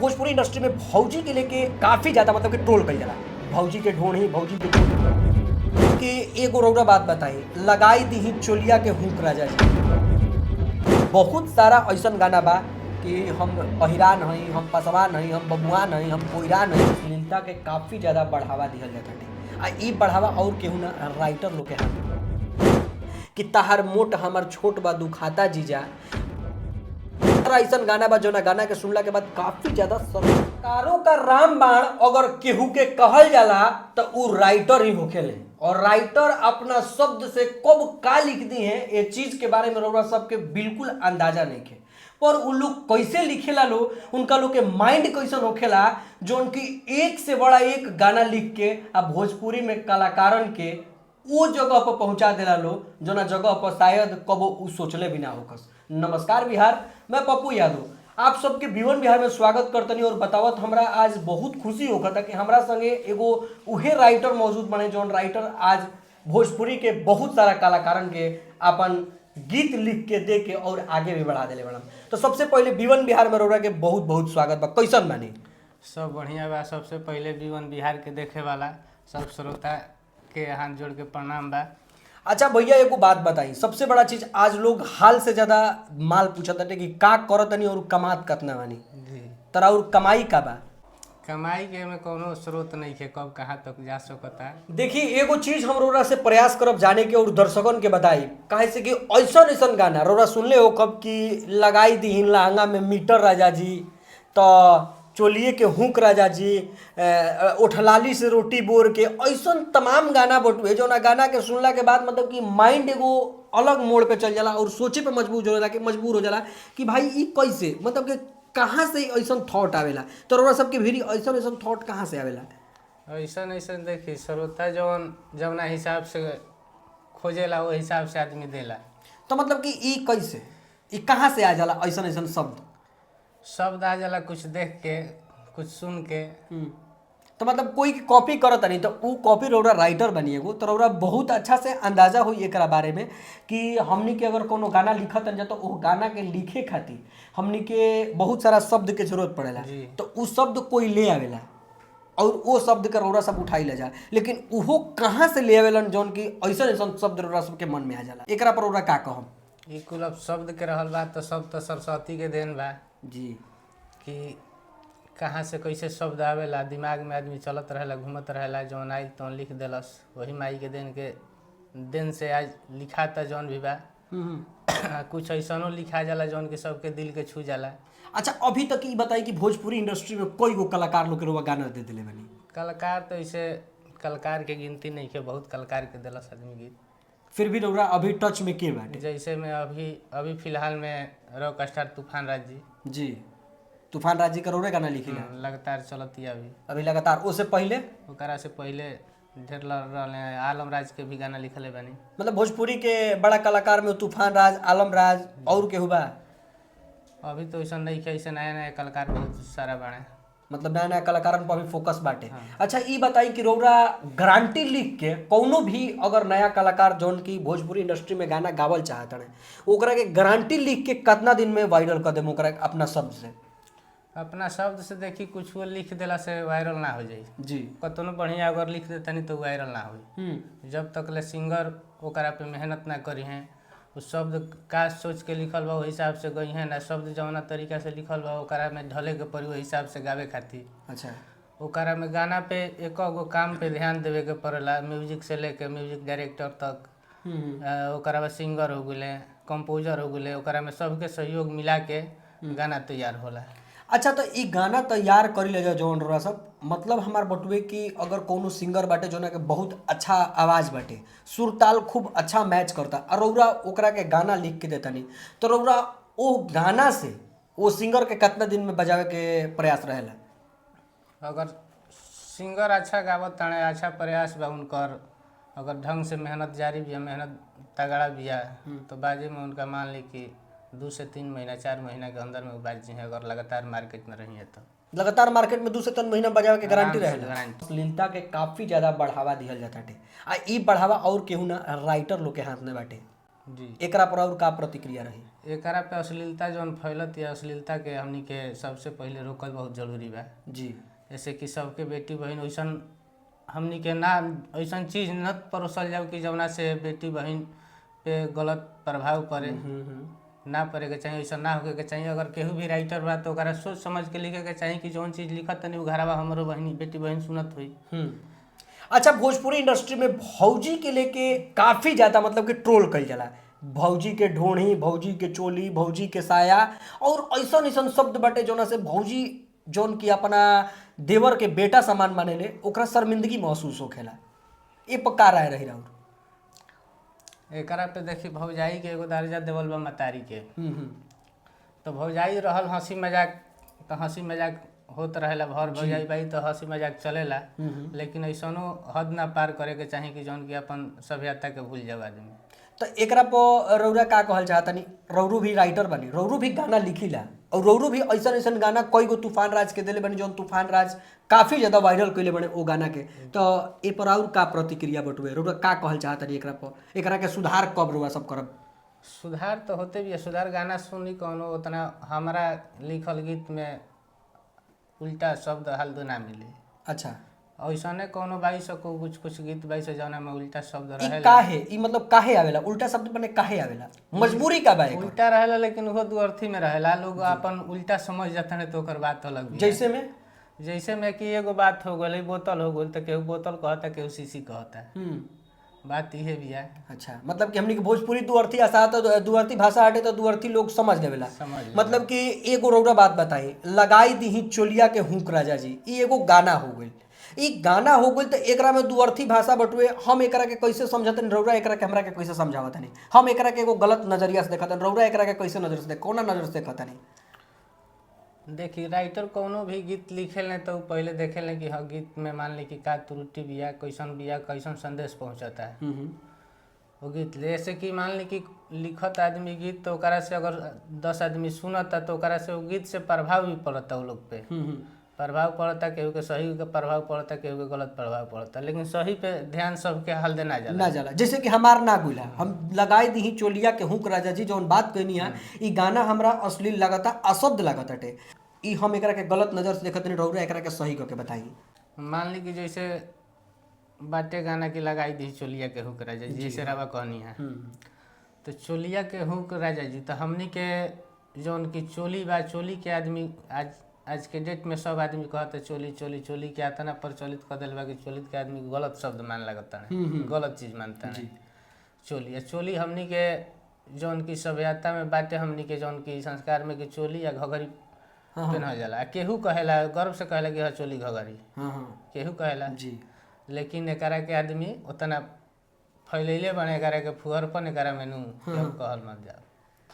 Bhojpuri industry में भौजी के लेके काफी ज्यादा मतलब कि ट्रोल कइल जाला। भौजी के ढोढ़ी, भौजी के कि एगो रौरा बात बताई, लगाई दी चोलिया के हुक राजा जी। बहुत सारा ऐसन गाना बा कि हम पहिरान हई, हम पसवान हई, हम बबुआन हई, हम कोयरान हई। अश्लीलता के काफी ज्यादा बढ़ावा दिहल जाता है। आ ई बढ़ावा और केहू ना राइटर लोग के हाथ कि तहार मोट हमर छोट बा दुखाता जीजा। ऐसा गाना बा जोना गाना के सुनला के बाद काफी ज्यादा सरकारों का रामबाण अगर केहू के कहल जाला तो उ राइटर ही होखेले और राइटर अपना शब्द से कब का लिख दी है ये चीज के बारे में रउरा सबके बिल्कुल अंदाजा नहीं है। पर उ लोग कैसे लिखेला लो, उनका लोग के माइंड कैसन होखेला जो उनकी एक से बड़ा एक गाना लिख के अब भोजपुरी में कलाकारन के वो जगह पर पहुंचा देला लो जो ना जगह पर शायद कबो उ सोचले भी ना होकस। नमस्कार बिहार, मैं पप्पू यादव आप सबके जीवन बिहार में स्वागत करतनी और बतावत हमरा आज बहुत खुशी होता कि हमरा संगे एगो उहे राइटर मौजूद बने जौन राइटर आज भोजपुरी के बहुत सारा कलाकारन के अपन गीत लिख के दे के और आगे भी बढ़ा देले बड़न। तो सबसे पहले जीवन बिहार में रउरा के बहुत बहुत स्वागत बा। कैसन बानी? सब बढ़िया बा। सबसे पहले जीवन बिहार के देखे वाला सब श्रोता के हाथ जोड़ के प्रणाम बा। अच्छा भैया एगो बात बताई, सबसे बड़ा चीज आज लोग हाल से ज्यादा माल पूछत बाटे कि का करतनी और कमात कितना बानी जी। तरा और कमाई का बा? कमाई के में कोनो स्रोत नहीं है, कब कहाँ तक जा सकता। देखिए एगो चीज हम रोरा से प्रयास करब जाने के और दर्शकन के बताई काहे से कि ऐसन ऐसन गाना रोरा सुनले हो कब कि लगाई दी लहंगा में मीटर राजा जी, तो चोलिए के हुक राजा जी, उठलाली से रोटी बोर के, ऐसन तमाम गाना बटुए जो ना गाना के सुनला के बाद मतलब कि माइंड एगो अलग मोड़ पे चल जाला और सोचे पे मजबूर हो जाला कि भाई ई कैसे, मतलब कि कहाँ से ऐसन थॉट आवेला। तो रोरा सबके भीरी ऐसन ऐसन थॉट कहाँ से आवेला? ऐसा देखी श्रोता जौना हिसाब से खोजेला वो हिसाब से आदमी देला। तो मतलब कि ई कैसे, ई कहाँ से आ जाला ऐसन ऐसन शब्द आ जाला कुछ देख के, कुछ सुन के। तो मतलब कोई कॉपी करत नहीं तो उ कॉपी रौरा राइटर बनिएगो तो रौरा बहुत अच्छा से अंदाजा होई एकरा बारे में कि हमनी के अगर कोनो गाना लिखत जा तो वो गाना के लिखे खातिर हमनी के बहुत सारा शब्द के जरूरत पड़ेला। तो उ शब्द कोई ले आवेला और वो शब्द के रौरा सब उठाई ले जा, लेकिन उहो कहाँ से ले आवेलन जौन की ऐसा ऐसा शब्द रौरा सबके मन में आ जाला। एकरा पर रौरा का कहम? ई कुल अब शब्द के रहल बा तो सब तो सरस्वती के देन बा जी कि कहाँ से कैसे शब्द आवेला, दिमाग में आदमी चलत रहेला, घूमत रहेला, जौन आई तौन लिख देलस। वही माई के देन से आज लिखा था जौन भी बा। कुछ ऐसनो लिखा जाला जौन के सबके दिल के छू जाला। अच्छा अभी तक ई बताई कि भोजपुरी इंडस्ट्री में कोई गो कलाकार लोग के रउआ गाना दे दिले बानी? कलाकार तो ऐसे कलाकार के गिनती नहीं है, बहुत कलाकार के दिलस आदमी गीत। फिर भी रउरा अभी टच में के बाटे? जैसे में अभी फिलहाल में रॉक स्टार तूफान राज जी, तूफान राज जी का रउरे गाना लिखिला लगातार चलती अभी लगातार। उससे पहले ओकरा से पहले ढेर रहले आलम राज के भी गाना लिखले बानी। मतलब भोजपुरी के बड़ा कलाकार में तूफान राज, आलम राज और केहू बा? अभी तो ऐसा नहीं है, ऐसे नया नया कलाकार बहुत सारा बाड़े। मतलब नया नया कलाकारन पर अभी फोकस बाटे। अच्छा ई बताई कि रउरा गारंटी लिख के कौनो भी अगर नया कलाकार जौन की भोजपुरी इंडस्ट्री में गाना गावल चाहत है ओकरा के गारंटी लिख के कितना दिन में वायरल कर देम ओकरा अपना शब्द से? अपना शब्द से देखी कुछ वो लिख देला से वायरल ना हो जाई जी। कतनो बढ़िया अगर लिख देतनी तो वायरल ना होई। जब तक ले सिंगर ओकरा पे मेहनत ना करी हैं, उस शब्द का सोच के लिखल बा वो हिसाब से गई है ना, शब्द जौना तरीका से लिखल बा ओकरा में ढले के पड़ी वो हिसाब से गावे खातिर। अच्छा ओकरा में गाना पे एक गो काम पे ध्यान देवे के पड़ेला, म्यूजिक से लेके म्यूजिक डायरेक्टर तक, ओकरा में सिंगर हो गए, कंपोजर हो गए, ओकरा में सबके सहयोग मिला के गाना तैयार होला। अच्छा तो ई गाना तैयार करी ले जा जौन रउरा सब, मतलब हमार बटुए कि अगर कोनो सिंगर बाटे जोना के बहुत अच्छा आवाज बाटे, सुर ताल खूब अच्छा मैच करता और रउरा ओकरा के गाना लिख के देतानी, तो रउरा ओ गाना से वो सिंगर के कितना दिन में बजावे के प्रयास रहेला? अगर सिंगर अच्छा गावत ताणे, अच्छा प्रयास बा उनकर, अगर ढंग से मेहनत जारी भी है, मेहनत तगड़ा भी है, तो बाजे में उनका मान ली कि 2 से 3 महीना 4 महीना के अंदर में बाज है। अगर लगातार मार्केट में रही है तो लगातार मार्केट में 2 से 3 महीना बजावे के गारंटी रहेला। अश्लीलता के काफी ज्यादा बढ़ावा दिहल जाता है आ ई बढ़ावा और केहू ना राइटर लोग के हाथ में बाटे। जी। एकरा पर और का प्रतिक्रिया रही? एकरा पे अश्लीलता जौन फैलत या अश्लीलता के हमनी के सबसे पहले रोकल बहुत जरूरी बा। जी। जैसे कि सबके बेटी बहन वैसन हमनी के ना ऐसन चीज़ न परोसल जाओ कि जौना से बेटी बहन पे गलत प्रभाव पड़े, ना पड़े के चाहिए, ऐसा ना होके के चाहिए। अगर केहू भी राइटर बा तो ओकरा सोच समझ के लिखे के चाहिए कि जौन चीज़ लिखत तनी उ घरवा हमरो बहनी बेटी बहन सुनत हुई। अच्छा, भोजपुरी इंडस्ट्री में भौजी के लेके काफी ज्यादा मतलब कि ट्रोल कइल जाला। भौजी के ढोढ़ी, भौजी के चोली, भौजी के साया और ऐसन ऐसन शब्द बाटे जोना से भौजी जौन की अपना देवर के बेटा समान मानेले ओकरा शर्मिंदगी महसूस होखेला। ए पर का राय रही राउर? एकरा पे देखी भौजाई के एगो दर्जा देवल बा मतारी के। तो भौजाई रहल हंसी मजाक, तो हंसी मजाक होत रहेला, भर भौजाई बाई तो हंसी मजाक चलेला। लेकिन ऐसनो हद ना पार करे के चाही कि जौन की अपन सभ्यता के भूल जाए आदमी। तो एकरा पर रौरा का कहल चाहतनी? रौरू भी राइटर बनी, रौरू भी गाना लिखिला और रौरू भी ऐसन ऐसन गाना कई गो तूफान राज के दिले बनी जौन तूफान राज काफी ज्यादा वायरल कइले बने ओ गाना के। तो ए पर और का प्रतिक्रिया बटुए? रौरा का कहल चाहतनी एकरा पर? एकरा के सुधार कब रौरा सब करब? सुधार तो होते भी है, सुधार गाना सुनी कौनो उतना हमारा लिखल गीत में उल्टा शब्द हल्दू ना मिले। अच्छा, ऐसने कोनो बाई से को कुछ गीत बाई से जौना में उल्टा शब्द ई रहेला। काहे? ई मतलब काहे आवेला? उल्टा शब्द बने काहे आवेला? मजबूरी का बा एकर? उल्टा रहेला लेकिन वो दू अर्थी में रहेला। लोग अपन उल्टा समझ जाते हैं तो ओकर बात अलग भी है। जैसे में कि एगो बात हो गई, बोतल हो गई तो केहू बोतल कहता, केहू शीशी कहता। बात इहे भी है। अच्छा, मतलब कि हमनी के भोजपुरी दू अर्थी आशा तो दू अर्थी भाषा हटे तो दू अर्थी लोग समझ लेवेला। मतलब कि एगो रौरा बात बताई, लगाई दीही चोलिया के हुक राजा जी, ई एगो गाना हो गई। ई गाना हो गई तो एकरा में दू अर्थी भाषा बटुए। हम एकरा के कैसे समझतन? रौरा एकरा के हमरा के कैसे समझावतनी? हम एकरा के एगो गलत नजरिया से देखतन, रौरा एकरा के कैसे नजर से देख, कौना नजर से देखतनी? देखी राइटर कोनो भी गीत लिखे लें तो पहले देखे लें कि हाँ गीत में मान ली कि का त्रुटि बिया, कैसन संदेश पहुंचता है वो गीत। जैसे कि मान ली कि लिखत आदमी गीत तो ओकरा से अगर 10 आदमी सुनता तो ओकरा से वो गीत से प्रभाव भी पड़ता, वो लोग पे प्रभाव पड़ता, केहू के सही के प्रभाव पड़ता, केहू के गलत प्रभाव पड़ता। लेकिन सही पे ध्यान सबके हल देना जाला। जैसे कि हमार ना गुला, हम लगाई दी चोलिया के हुक राजा जी जौन बात कहनी है, ई गाना हमरा अश्लील लगता, अशुद्ध लगताटे। ई हम एकरा के गलत नजर से देखत नहीं, रौरा एकरा के सही करके बताई। मान ली कि जैसे बाटे गाना की लगाई दी चोलिया के हुक राजा जी, जैसे रवा कहनी है तो चोलिया के हुक राजा जी, तो हमनी के जौन की चोली बा, चोली के आदमी आज के डेट में सब आदमी कहते चोली चोली चोली के आता ना प्रचलित कर दिल बा कि चोली के आदमी गलत शब्द मान लगता है, गलत चीज मानता है चोली। चोली हमनी के जौन की सभ्यता में बाटे, हमनी के जौन की संस्कार में कि चोली या घघरी पहना जाला। केहू कहेला, गर्व से कहेला कि हाँ चोली घघरी, केहू कहेला जी। लेकिन एकरा के आदमी उतना फैलैले बने, एकरा के फुहरपन एकरा मेनू कहल मत जा।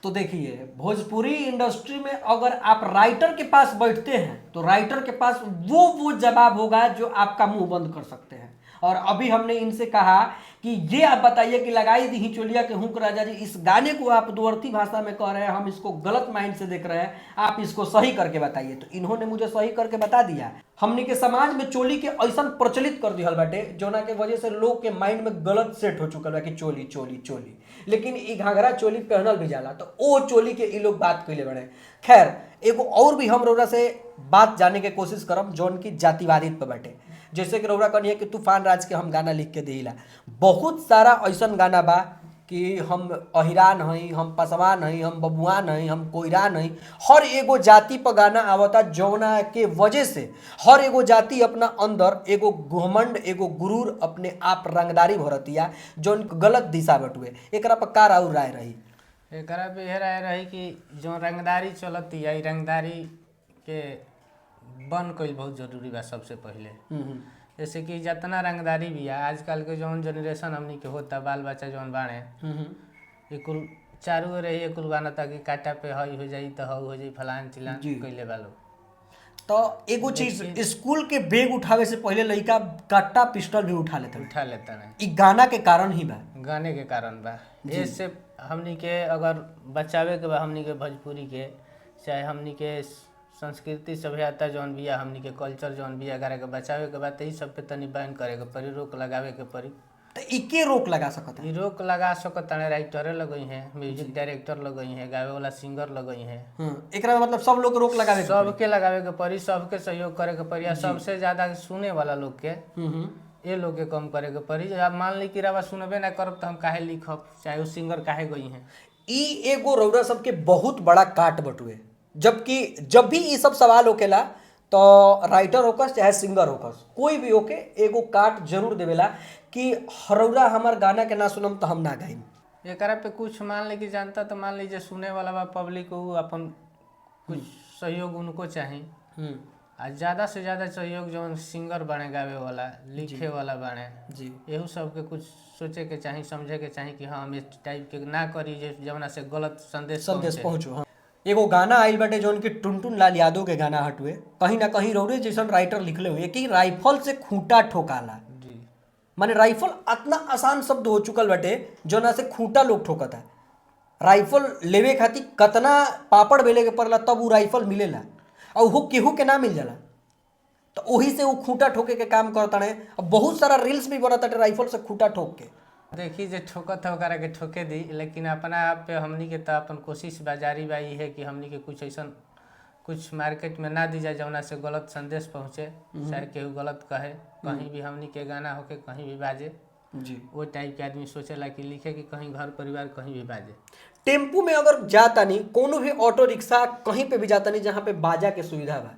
तो देखिए, भोजपुरी इंडस्ट्री में अगर आप राइटर के पास बैठते हैं तो राइटर के पास वो जवाब होगा जो आपका मुंह बंद कर सकते हैं। और अभी हमने इनसे कहा कि ये आप बताइए कि लगाई दी चोलिया के हुक राजा जी, इस गाने को आप दुअर्थी भाषा में कह रहे हैं, हम इसको गलत माइंड से देख रहे हैं, आप इसको सही करके बताइए। तो इन्होंने मुझे सही करके बता दिया। हमने के समाज में चोली के ऐसा प्रचलित कर दिया बाटे जोना के वजह से लोग के माइंड में गलत सेट हो चुका है कि चोली चोली चोली, लेकिन ई घाघरा चोली पहनल भी जाला तो ओ चोली के ई लोग बात कैले बने। खैर, एगो और भी हम रौरा से बात जाने के कोशिश करम जौन की जातिवादित पे बाटे। जैसे कि रौरा कहनी है कि तूफान राज के हम गाना लिख के देला, बहुत सारा ऐसा गाना बा कि हम अहिरान हई, हम पसवान हई, हम बबुआन हई, हम कोयरान हई। हर एगो जाति पर गाना आवता जौना के वजह से हर एगो जाति अपना अंदर एगो घमंड, एगो गुरूर, अपने आप रंगदारी भरतिया जौन गलत दिशा बटुए। एकरा पर का राउर राय रही? एकरा पे यह राय रही कि जो रंगदारी चलती है, रंगदारी के बंद कईल बहुत जरूरी बा सबसे पहले। जैसे कि जितना रंगदारी भी है आजकल के जौन जनरेशन हमनी के होता, बाल बच्चा जौन बाणे, ये कुल चारू ओर रही कुल गाना ताकि काटा पे हई हो जाई तो हऊ हो जाई, फलान चिलान कइले बालो। तो एगो चीज, स्कूल के बैग उठावे से पहले लड़का कट्टा पिस्टल भी उठा लेता है। ई गाना के कारण ही बा, गाने के कारण बा। इससे हमनी के अगर बचावे के बा, हमनी के भोजपुरी के चाहे हमनी के संस्कृति सभ्यता जौन बिया, हमनी के कल्चर जौन बिया, अगर के बचावे के बाद यही सब पे तनी बैन करे के पड़ी, रोक लगावे के पड़ी। तो इके रोक लगा सकता है। ई रोक लगा सकत ताने राइटरे लगई है, म्यूजिक डायरेक्टर लगई है, गावे वाला सिंगर लगई है। एकरा में मतलब सब लोग रोक लगावे के पड़ी। सबके लगावे के पड़ी, सबके सहयोग करे के पड़ी, सबसे ज्यादा सुने वाला लोग के ये लोग के कम करे के पड़ी। अब मान ली कि रवा सुनबे ना करब तो हम काहे लिखब, चाहे वो सिंगर काहे गई हैं। ई एगो रौरा सबके बहुत बड़ा काट बटुए, जबकि जब भी ये सब सवाल होकेला तो राइटर होकस चाहे सिंगर होकस कोई भी होके एगो काट जरूर देवेला कि रौरा हमार गाना के ना सुनम तो हम ना गाइम। एकरा पे कुछ मान ली कि जानता तो मान लीजिए सुने वाला बा पब्लिक को अपन कुछ सहयोग उनको चाही। आ ज्यादा से ज्यादा सहयोग जो सिंगर बने, गावे वाला, लिखे वाला बने जी, एहू सबके कुछ सोचे के चाही, समझे के चाही कि हाँ हम इस टाइप के ना करी जवना से गलत संदेश पहुंचो। हाँ, एगो गाना आइल बाटे जौन कि टुनटुन लाल यादव के गाना हटुए, कहीं ना कहीं रौरे जैसन राइटर लिखले हुए कि राइफल से खूंटा ठोकाला। जी, माने राइफल इतना आसान शब्द हो चुकल बाटे जोना से खूंटा लोग ठोकता। राइफल लेवे खातिर कतना पापड़ बेले के पड़ला तब वो राइफल मिलेला, और वो केहू के ना मिल जाला, तो वही से वो खूंटा ठोके के काम करता है। अब बहुत सारा रील्स भी बनता है राइफल से खूंटा ठोक के। देखी जे ठोकत है ओकरा के ठोके दी, लेकिन अपना आप पे हमनी के तो अपन कोशिश बाजारी बा ई है कि हमनी के कुछ ऐसा कुछ मार्केट में ना दी जाए जौना से गलत संदेश पहुँचे, चाहे केहू गलत कहे, कहीं भी हमनी के गाना होके कहीं भी बाजे जी, वो टाइप के आदमी सोचेला कि लिखे कि कहीं घर परिवार कहीं भी बाजे। टेम्पू में अगर जाता नहीं, कोनो भी ऑटो रिक्शा कहीं पे भी जाता नहीं जहाँ पे बाजा के सुविधा बा,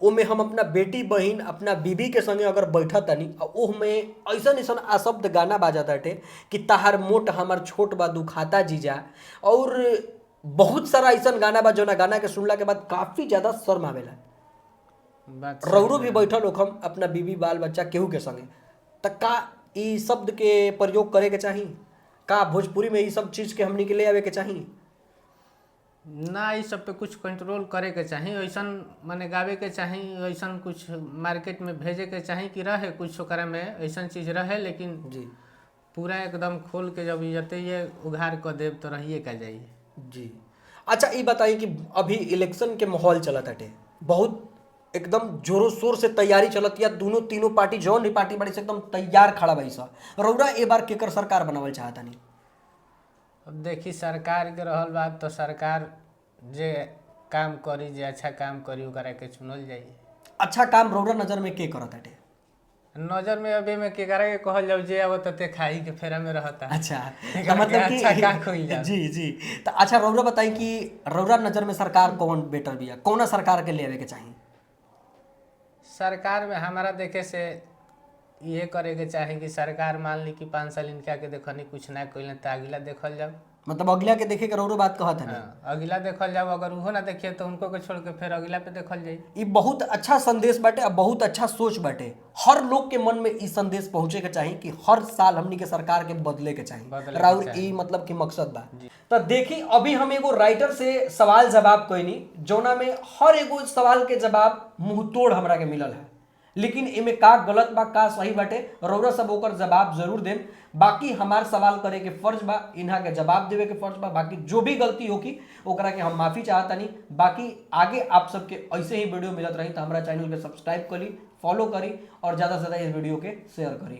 ओमे हम अपना बेटी बहन अपना बीबी के संगे अगर बैठा तनी ओह में ऐसा ऐसा अशब्द गाना बाजा ताटे कि ताहार मोट हमार छोट बा दुखाता जीजा, और बहुत सारा ऐसा गाना बा जो गाना के सुनला के बाद काफी ज्यादा शर्म आवेला। बात रौरो भी बैठल होखम अपना बीबी बाल बच्चा केहू के संगे, त का ई शब्द के प्रयोग करे के चाही? का भोजपुरी में ई सब चीज के हमनी के ले आवे के चाही? ना, इस सब पे कुछ कंट्रोल करे के चाही, ऐसन माने गावे के चाही, ऐसन कुछ मार्केट में भेजे के चाही कि रहे कुछ ओकरा में ऐसन चीज रहे, लेकिन जी पूरा एकदम खोल के जब जते ये उघार कर देव तो रहिए का जाइए। जी। अच्छा ये बताइए कि अभी इलेक्शन के माहौल चलत हटे, बहुत एकदम जोरों शोर से तैयारी चलत या दोनों तीनों पार्टी जौन भी पार्टी बड़ी से एकदम तैयार खड़ा बाई सा, रौरा ए बार केकर सरकार बनावल चाहता नहीं? अब देखी सरकार के रहल बात तो सरकार जे काम करी, जे अच्छा काम करी ओकरा के चुनल जाई। अच्छा काम रौरा नजर में के करत हटे? नजर में अभी में केकरा के कहल जाऊ जे अब तते खाई के फेरा में रहता। अच्छा एकरा तो मतलब के अच्छा का खोई जा। जी जी। तो अच्छा रौरा बताई कि रौरा नजर में सरकार कौन बेटर बिया, कौन सरकार के लेवे के चाहिए? सरकार में हमारा देखे से ये करे के चाहे कि सरकार मान ली कि 5 साल इनका के देखनी कुछ ना कोई तो अगला देखल जाओ। मतलब अगला के देखे के रौरो बात कहत है। हाँ, अगला देखल जाओ, अगर उहो ना देखिए तो उनको के छोड़ के फिर अगला पे देखल जाई। ये बहुत अच्छा संदेश बाटे और बहुत अच्छा सोच बाटे। हर लोग के मन में ई संदेश पहुंचे के चाहिए कि हर साल हमनी के सरकार के बदले के चाहिए। राउर ई मतलब कि मकसद बा। तो देखी अभी हम एगो राइटर से सवाल जवाब कोई जोना में हर एगो सवाल के जवाब मुंह तोड़ हमरा के मिलल है, लेकिन इमे का गलत बा का सही बाटे रौरा सब ओकर जवाब जरूर देम। बाकी हमार सवाल करे के फर्ज बा, इन्हा के जवाब देवे के फर्ज बा। बाकी जो भी गलती होगी ओकरा के हम माफी चाहता नहीं। बाकी आगे आप सबके ऐसे ही वीडियो मिलत रही तो हमारा चैनल के सब्सक्राइब करी, फॉलो करी और ज्यादा से ज्यादा इस वीडियो के शेयर करी।